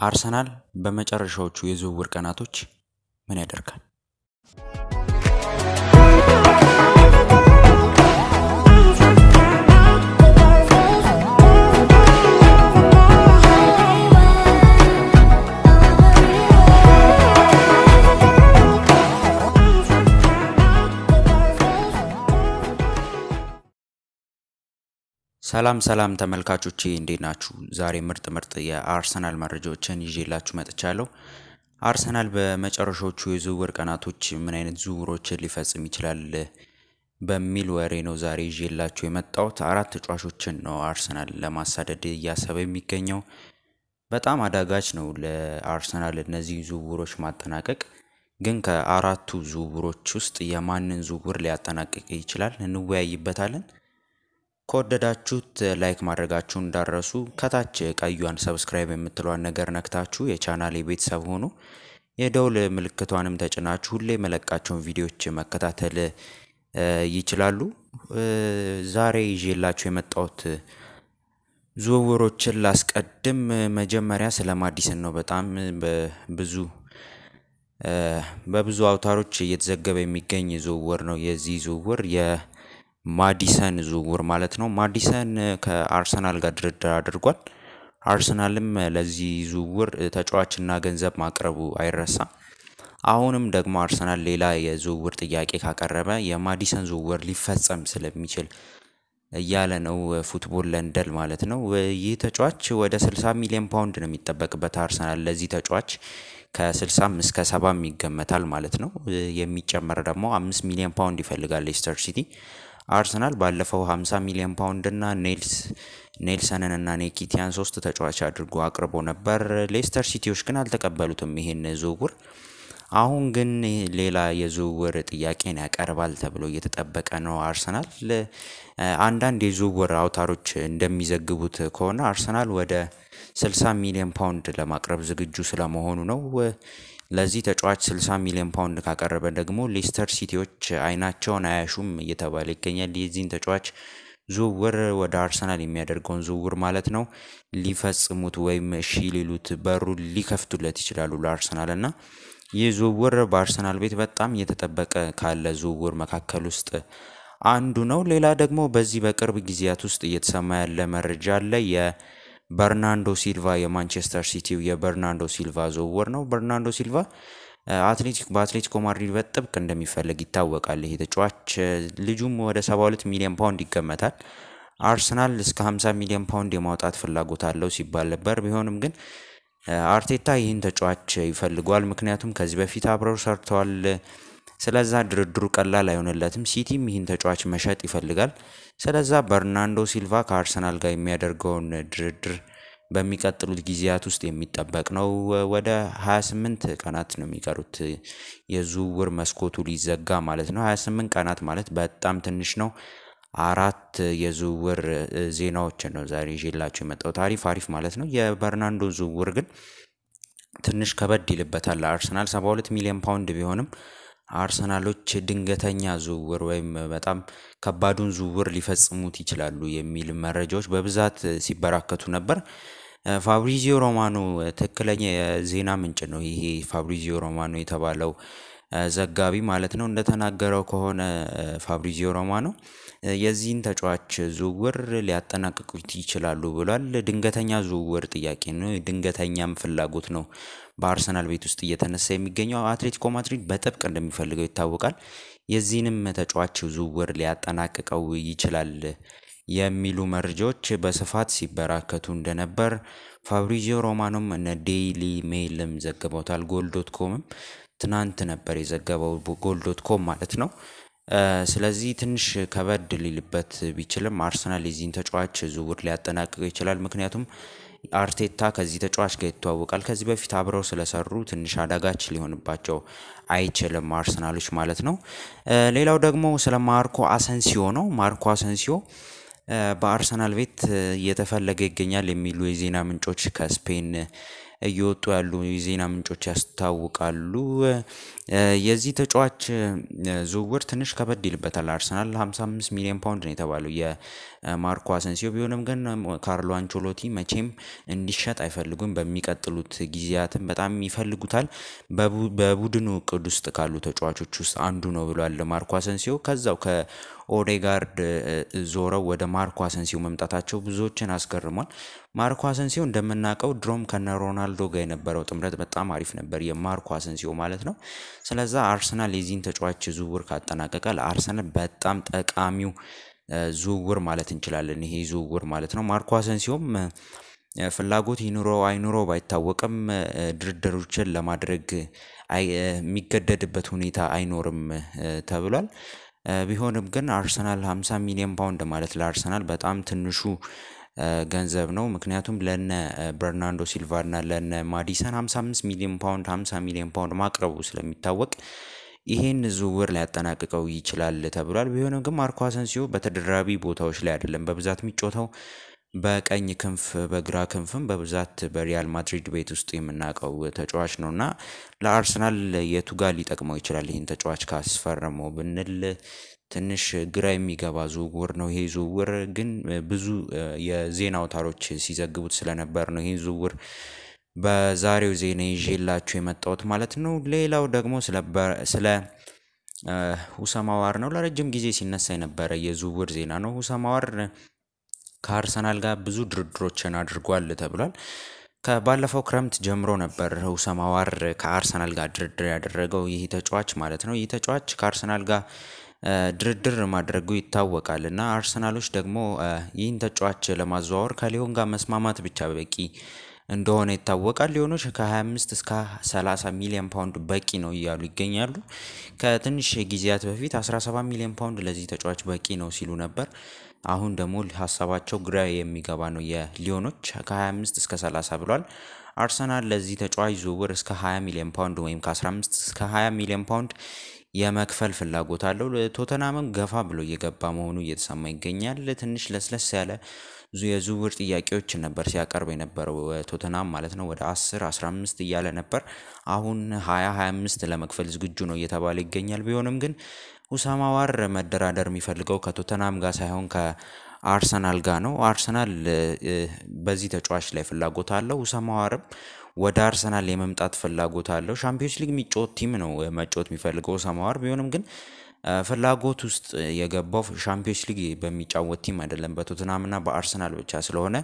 አርሰናል በመጨረሻዎቹ የዝውውር ቀናቶች ምን ያደርጋል? ሰላም ተመልካቾቼ እንዴት ናችሁ? ዛሬ ምርጥ የአርሰናል መረጃዎችን ይዤላችሁ መጥቻለሁ። አርሰናል በመጨረሻዎቹ የዝውውር ቀናቶች ምን አይነት ዝውውሮችን ሊፈጽም ይችላል በሚል ወሬ ነው ዛሬ ይዤላችሁ የመጣሁት። አራት ተጫዋቾችን ነው አርሰናል ለማሳደድ እያሰበ የሚገኘው። በጣም አዳጋች ነው ለአርሰናል እነዚህ ዝውውሮች ማጠናቀቅ። ግን ከአራቱ ዝውውሮች ውስጥ የማንን ዝውውር ሊያጠናቅቅ ይችላል እንወያይበታለን። ከወደዳችሁት ላይክ ማድረጋችሁን እንዳትረሱ። ከታች ቀዩን ሰብስክራይብ የምትሏን ነገር ነክታችሁ የቻናሌ ቤተሰብ ሆኑ። የደውል ምልክቷንም ተጭናችሁ ሁሌ መለቃቸውን ቪዲዮዎች መከታተል ይችላሉ። ዛሬ ይዤላችሁ የመጣሁት ዝውውሮችን ላስቀድም። መጀመሪያ ስለ ማዲሰን ነው። በጣም በብዙ አውታሮች እየተዘገበ የሚገኝ ዝውውር ነው። የዚህ ዝውውር ማዲሰን ዝውውር ማለት ነው። ማዲሰን ከአርሰናል ጋር ድርድር አድርጓል። አርሰናልም ለዚህ ዝውውር ተጫዋችና ገንዘብ ማቅረቡ አይረሳም። አሁንም ደግሞ አርሰናል ሌላ የዝውውር ጥያቄ ካቀረበ የማዲሰን ዝውውር ሊፈጸም ስለሚችል እያለ ነው ፉትቦል ለንደን ማለት ነው። ይህ ተጫዋች ወደ 60 ሚሊዮን ፓውንድ ነው የሚጠበቅበት። አርሰናል ለዚህ ተጫዋች ከ60 እስከ 70 ይገመታል ማለት ነው። የሚጨመር ደግሞ 5 ሚሊዮን ፓውንድ ይፈልጋል ሌስተር ሲቲ። አርሰናል ባለፈው 50 ሚሊዮን ፓውንድ እና ኔልሰንን እና ኔኪቲያን 3 ተጫዋች አድርጎ አቅርቦ ነበር። ሌስተር ሲቲዎች ግን አልተቀበሉትም ይሄን ዝውውር። አሁን ግን ሌላ የዝውውር ጥያቄን ያቀርባል ተብሎ እየተጠበቀ ነው። አርሰናል አንዳንድ የዝውውር አውታሮች እንደሚዘግቡት ከሆነ አርሰናል ወደ 60 ሚሊዮን ፓውንድ ለማቅረብ ዝግጁ ስለመሆኑ ነው። ለዚህ ተጫዋች 60 ሚሊዮን ፓውንድ ካቀረበ ደግሞ ሌስተር ሲቲዎች አይናቸውን አያሹም እየተባለ ይገኛል። የዚህን ተጫዋች ዝውውር ወደ አርሰናል የሚያደርገውን ዝውውር ማለት ነው ሊፈጽሙት ወይም እሺ ሊሉት በሩን ሊከፍቱለት ይችላሉ ለአርሰናል እና ይህ ዝውውር በአርሰናል ቤት በጣም እየተጠበቀ ካለ ዝውውር መካከል ውስጥ አንዱ ነው። ሌላ ደግሞ በዚህ በቅርብ ጊዜያት ውስጥ እየተሰማ ያለ መረጃ አለ። በርናንዶ ሲልቫ የማንቸስተር ሲቲው የበርናንዶ ሲልቫ ዝውውር ነው። በርናንዶ ሲልቫ በአትሌቲኮ ማድሪድ በጥብቅ እንደሚፈልግ ይታወቃል። ይሄ ተጫዋች ልጁም ወደ 72 ሚሊዮን ፓውንድ ይገመታል። አርሰናል እስከ 50 ሚሊዮን ፓውንድ የማውጣት ፍላጎት አለው ሲባል ነበር። ቢሆንም ግን አርቴታ ይህን ተጫዋች ይፈልጓል። ምክንያቱም ከዚህ በፊት አብረው ሰርተዋል። ስለዛ ድርድሩ ቀላል አይሆንለትም። ሲቲም ይህን ተጫዋች መሸጥ ይፈልጋል። ስለዛ በርናንዶ ሲልቫ ከአርሰናል ጋር የሚያደርገውን ድርድር በሚቀጥሉት ጊዜያት ውስጥ የሚጠበቅ ነው። ወደ 28 ቀናት ነው የሚቀሩት የዝውውር መስኮቱ ሊዘጋ ማለት ነው። 28 ቀናት ማለት በጣም ትንሽ ነው። አራት የዝውውር ዜናዎችን ነው ዛሬ ይዤላችሁ የመጣሁት። አሪፍ ማለት ነው። የበርናንዶ ዝውውር ግን ትንሽ ከበድ ይልበታል ለአርሰናል 72 ሚሊዮን ፓውንድ ቢሆንም አርሰናሎች ድንገተኛ ዝውውር ወይም በጣም ከባዱን ዝውውር ሊፈጽሙት ይችላሉ የሚል መረጃዎች በብዛት ሲበራከቱ ነበር። ፋብሪዚዮ ሮማኖ ትክክለኛ የዜና ምንጭ ነው። ይሄ ፋብሪዚዮ ሮማኖ የተባለው ዘጋቢ ማለት ነው እንደተናገረው ከሆነ ፋብሪዚዮ ሮማኖ የዚህን ተጫዋች ዝውውር ሊያጠናቅቁት ይችላሉ ብሏል። ድንገተኛ ዝውውር ጥያቄ ነው፣ ድንገተኛም ፍላጎት ነው በአርሰናል ቤት ውስጥ እየተነሳ የሚገኘው። አትሌቲኮ ማድሪድ በጥብቅ እንደሚፈልገው ይታወቃል። የዚህንም ተጫዋች ዝውውር ሊያጠናቅቀው ይችላል የሚሉ መረጃዎች በስፋት ሲበራከቱ እንደነበር ፋብሪዚዮ ሮማኖም እነ ዴይሊ ሜልም ዘግበውታል። ጎል.ኮምም ትናንት ነበር የዘገበው፣ ጎል.ኮም ማለት ነው። ስለዚህ ትንሽ ከበድ ሊልበት ቢችልም አርሰናል የዚህን ተጫዋች ዝውውር ሊያጠናቅቀው ይችላል። ምክንያቱም አርቴታ ከዚህ ተጫዋች ጋር ይተዋወቃል። ከዚህ በፊት አብረው ስለሰሩ ትንሽ አዳጋች ሊሆንባቸው አይችልም አርሰናሎች ማለት ነው። ሌላው ደግሞ ስለ ማርኮ አሰንሲዮ ነው። ማርኮ አሰንሲዮ በአርሰናል ቤት እየተፈለገ ይገኛል የሚሉ የዜና ምንጮች ከስፔን እየወጡ ያሉ የዜና ምንጮች ያስታውቃሉ። የዚህ ተጫዋች ዝውውር ትንሽ ከበድ ይልበታል። አርሰናል 55 ሚሊዮን ፓውንድ ነው የተባለው የማርኮ አሰንሲዮ ቢሆንም ግን ካርሎ አንቸሎቲ መቼም እንዲሸጥ አይፈልጉም። በሚቀጥሉት ጊዜያትም በጣም ይፈልጉታል። በቡድኑ እቅድ ውስጥ ካሉ ተጫዋቾች ውስጥ አንዱ ነው ብሏል ማርኮ አሰንሲዮ። ከዛው ከኦዴጋርድ ዞረው ወደ ማርኮ አሰንሲዮ መምጣታቸው ብዙዎችን አስገርሟል። ማርኮ አሰንሲዮ እንደምናውቀው ድሮም ከነ ሮናልዶ ጋር የነበረው ጥምረት በጣም አሪፍ ነበር፣ የማርኮ አሰንሲዮ ማለት ነው። ስለዛ አርሰናል የዚህን ተጫዋች ዝውውር ካጠናቀቀ ለአርሰናል በጣም ጠቃሚው ዝውውር ማለት እንችላለን። ይሄ ዝውውር ማለት ነው። ማርኮ አሰንሲዮም ፍላጎት ይኑረው አይኑረው ባይታወቅም ድርድሮችን ለማድረግ የሚገደድበት ሁኔታ አይኖርም ተብሏል። ቢሆንም ግን አርሰናል 50 ሚሊዮን ፓውንድ ማለት ለአርሰናል በጣም ትንሹ ገንዘብ ነው። ምክንያቱም ለነ በርናንዶ ሲልቫ እና ለነ ማዲሰን 55 ሚሊዮን ፓውንድ 50 ሚሊዮን ፓውንድ ማቅረቡ ስለሚታወቅ ይሄን ዝውውር ሊያጠናቅቀው ይችላል ተብሏል። ቢሆንም ግን ማርኮ አሰንሲዮ በተደራቢ ቦታዎች ላይ አይደለም በብዛት የሚጫወተው፣ በቀኝ ክንፍ በግራ ክንፍም በብዛት በሪያል ማድሪድ ቤት ውስጥ የምናውቀው ተጫዋች ነውና ለአርሰናል የቱጋ ሊጠቅመው ይችላል ይህን ተጫዋች ካስፈረመው ብንል ትንሽ ግራ የሚገባ ዝውውር ነው። ይሄ ዝውውር ግን ብዙ የዜና አውታሮች ሲዘግቡት ስለነበር ነው ይሄን ዝውውር በዛሬው ዜና ይዤላችሁ የመጣሁት ማለት ነው። ሌላው ደግሞ ስለ ሁሰም አዋር ነው። ለረጅም ጊዜ ሲነሳ የነበረ የዝውውር ዜና ነው። ሁሰም አዋር ከአርሰናል ጋር ብዙ ድርድሮችን አድርጓል ተብሏል። ከባለፈው ክረምት ጀምሮ ነበር ሁሰም አዋር ከአርሰናል ጋር ድርድር ያደረገው ይህ ተጫዋች ማለት ነው። ይህ ተጫዋች ከአርሰናል ጋር ድርድር ማድረጉ ይታወቃል እና አርሰናሎች ደግሞ ይህን ተጫዋች ለማዘዋወር ከሊዮን ጋር መስማማት ብቻ በቂ እንደሆነ ይታወቃል። ሊዮኖች ከ25 እስከ 30 ሚሊዮን ፓውንድ በቂ ነው እያሉ ይገኛሉ። ከትንሽ ጊዜያት በፊት 17 ሚሊዮን ፓውንድ ለዚህ ተጫዋች በቂ ነው ሲሉ ነበር። አሁን ደግሞ ሀሳባቸው ግራ የሚገባ ነው። የሊዮኖች ከ25 እስከ 30 ብሏል። አርሰናል ለዚህ ተጫዋች ዝውውር እስከ 20 ሚሊዮን ፓውንድ ወይም ከ15 እስከ 20 ሚሊዮን ፓውንድ የመክፈል ፍላጎት አለው። ቶተናምም ገፋ ብሎ እየገባ መሆኑ እየተሰማ ይገኛል። ትንሽ ለስለስ ያለ የዝውውር ጥያቄዎች ነበር ሲያቀርብ የነበረው ቶተናም ማለት ነው። ወደ 10 15 እያለ ነበር። አሁን 20 25 ለመክፈል ዝግጁ ነው እየተባለ ይገኛል። ቢሆንም ግን ሁሰም አዋር መደራደር የሚፈልገው ከቶተናም ጋር ሳይሆን ከአርሰናል ጋር ነው። አርሰናል በዚህ ተጫዋች ላይ ፍላጎት አለው። ሁሰም አዋርም ወደ አርሰናል የመምጣት ፍላጎት አለው። ሻምፒዮንስ ሊግ የሚጫወት ቲም ነው መጫወት የሚፈልገው ሁሰም አዋር። ቢሆንም ግን ፍላጎት ውስጥ የገባው ሻምፒዮንስ ሊግ በሚጫወት ቲም አይደለም፣ በቶተናምና በአርሰናል ብቻ ስለሆነ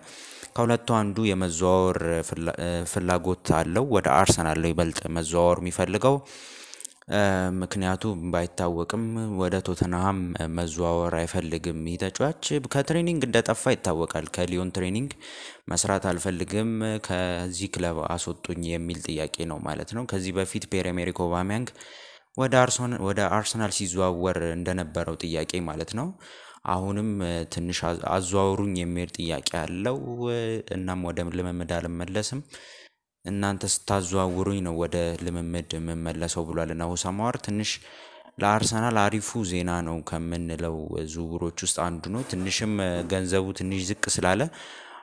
ከሁለቱ አንዱ የመዘዋወር ፍላጎት አለው። ወደ አርሰናል ነው ይበልጥ መዘዋወር የሚፈልገው። ምክንያቱ ባይታወቅም ወደ ቶተንሃም መዘዋወር አይፈልግም። ይህ ተጫዋች ከትሬኒንግ እንደጠፋ ይታወቃል። ከሊዮን ትሬኒንግ መስራት አልፈልግም ከዚህ ክለብ አስወጡኝ የሚል ጥያቄ ነው ማለት ነው። ከዚህ በፊት ፒየር-ኤመሪክ ኦባሜያንግ ወደ አርሰናል ሲዘዋወር እንደነበረው ጥያቄ ማለት ነው። አሁንም ትንሽ አዘዋውሩኝ የሚል ጥያቄ አለው። እናም ወደ ልምምድ አልመለስም እናንተ ስታዘዋውሩኝ ነው ወደ ልምምድ የምመለሰው ብሏልና ሁሰም አዋር ትንሽ ለአርሰናል አሪፉ ዜና ነው ከምንለው ዝውውሮች ውስጥ አንዱ ነው። ትንሽም ገንዘቡ ትንሽ ዝቅ ስላለ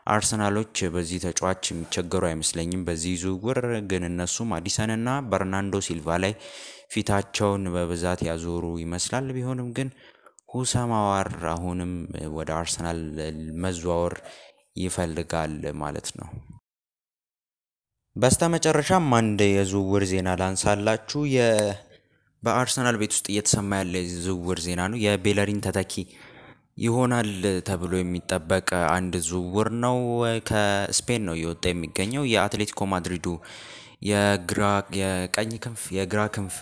አርሰናሎች በዚህ ተጫዋች የሚቸገሩ አይመስለኝም። በዚህ ዝውውር ግን እነሱ ማዲሰን እና በርናንዶ ሲልቫ ላይ ፊታቸውን በብዛት ያዞሩ ይመስላል። ቢሆንም ግን ሁሰም አዋር አሁንም ወደ አርሰናል መዘዋወር ይፈልጋል ማለት ነው። በስተመጨረሻም አንድ የዝውውር ዜና ላንሳላችሁ። በአርሰናል ቤት ውስጥ እየተሰማ ያለ የዝውውር ዜና ነው። የቤለሪን ተተኪ ይሆናል ተብሎ የሚጠበቅ አንድ ዝውውር ነው። ከስፔን ነው እየወጣ የሚገኘው። የአትሌቲኮ ማድሪዱ የቀኝ ክንፍ የግራ ክንፍ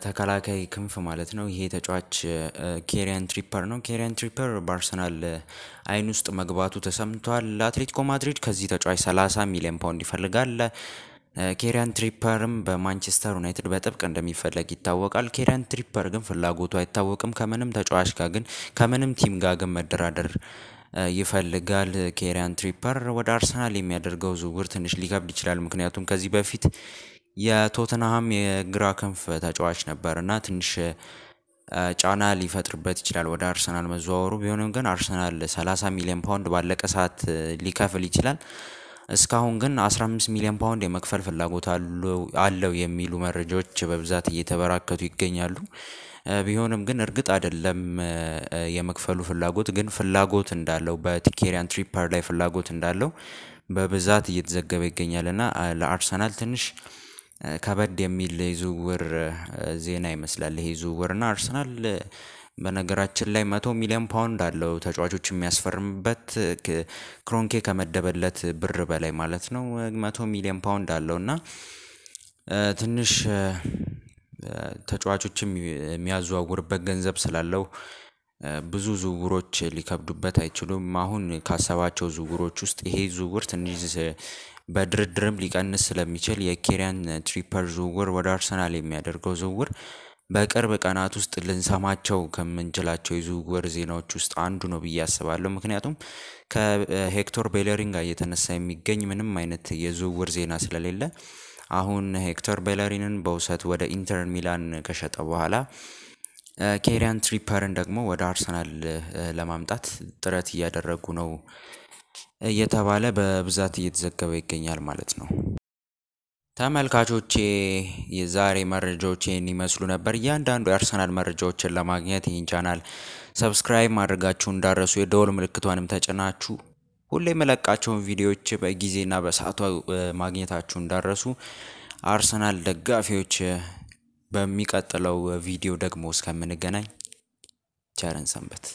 ተከላካይ ክንፍ ማለት ነው። ይሄ ተጫዋች ኬሪያን ትሪፐር ነው። ኬሪያን ትሪፐር በአርሰናል አይን ውስጥ መግባቱ ተሰምቷል። አትሌቲኮ ማድሪድ ከዚህ ተጫዋች 30 ሚሊዮን ፓውንድ ይፈልጋል። ኬሪያን ትሪፐርም በማንቸስተር ዩናይትድ በጥብቅ እንደሚፈለግ ይታወቃል። ኬሪያን ትሪፐር ግን ፍላጎቱ አይታወቅም። ከምንም ተጫዋች ጋር ግን ከምንም ቲም ጋር ግን መደራደር ይፈልጋል። ኬሪያን ትሪፐር ወደ አርሰናል የሚያደርገው ዝውውር ትንሽ ሊከብድ ይችላል። ምክንያቱም ከዚህ በፊት የቶተንሃም የግራ ክንፍ ተጫዋች ነበርና ትንሽ ጫና ሊፈጥርበት ይችላል ወደ አርሰናል መዘዋወሩ። ቢሆንም ግን አርሰናል 30 ሚሊዮን ፓውንድ ባለቀ ሰዓት ሊከፍል ይችላል። እስካሁን ግን 15 ሚሊዮን ፓውንድ የመክፈል ፍላጎት አለው የሚሉ መረጃዎች በብዛት እየተበራከቱ ይገኛሉ። ቢሆንም ግን እርግጥ አይደለም የመክፈሉ ፍላጎት ግን ፍላጎት እንዳለው በቲኬሪያን ትሪፐር ላይ ፍላጎት እንዳለው በብዛት እየተዘገበ ይገኛልና ለአርሰናል ትንሽ ከበድ የሚል የዝውውር ዜና ይመስላል ይሄ ዝውውርና አርሰናል በነገራችን ላይ 100 ሚሊዮን ፓውንድ አለው ተጫዋቾች የሚያስፈርምበት ክሮንኬ ከመደበለት ብር በላይ ማለት ነው 100 ሚሊዮን ፓውንድ አለውና ትንሽ ተጫዋቾችም የሚያዘዋውርበት ገንዘብ ስላለው ብዙ ዝውውሮች ሊከብዱበት አይችሉም አሁን ካሰባቸው ዝውውሮች ውስጥ ይሄ ዝውውር ትንሽ በድርድርም ሊቀንስ ስለሚችል የኬሪያን ትሪፐር ዝውውር ወደ አርሰናል የሚያደርገው ዝውውር በቅርብ ቀናት ውስጥ ልንሰማቸው ከምንችላቸው የዝውውር ዜናዎች ውስጥ አንዱ ነው ብዬ አስባለሁ ምክንያቱም ከሄክቶር ቤለሪንግ ጋር እየተነሳ የሚገኝ ምንም አይነት የዝውውር ዜና ስለሌለ አሁን ሄክቶር ቤለሪንን በውሰት ወደ ኢንተር ሚላን ከሸጠ በኋላ ኬሪያን ትሪፐርን ደግሞ ወደ አርሰናል ለማምጣት ጥረት እያደረጉ ነው እየተባለ በብዛት እየተዘገበ ይገኛል ማለት ነው ተመልካቾቼ የዛሬ መረጃዎች ይመስሉ ነበር እያንዳንዱ የአርሰናል መረጃዎችን ለማግኘት ይህን ቻናል ሰብስክራይብ ማድረጋችሁን እንዳረሱ የደወል ምልክቷንም ተጭናችሁ ሁሌ መለቃቸውን ቪዲዮዎች በጊዜና በሰዓቱ ማግኘታችሁን እንዳረሱ አርሰናል ደጋፊዎች በሚቀጥለው ቪዲዮ ደግሞ እስከምንገናኝ ቸርን ሰንበት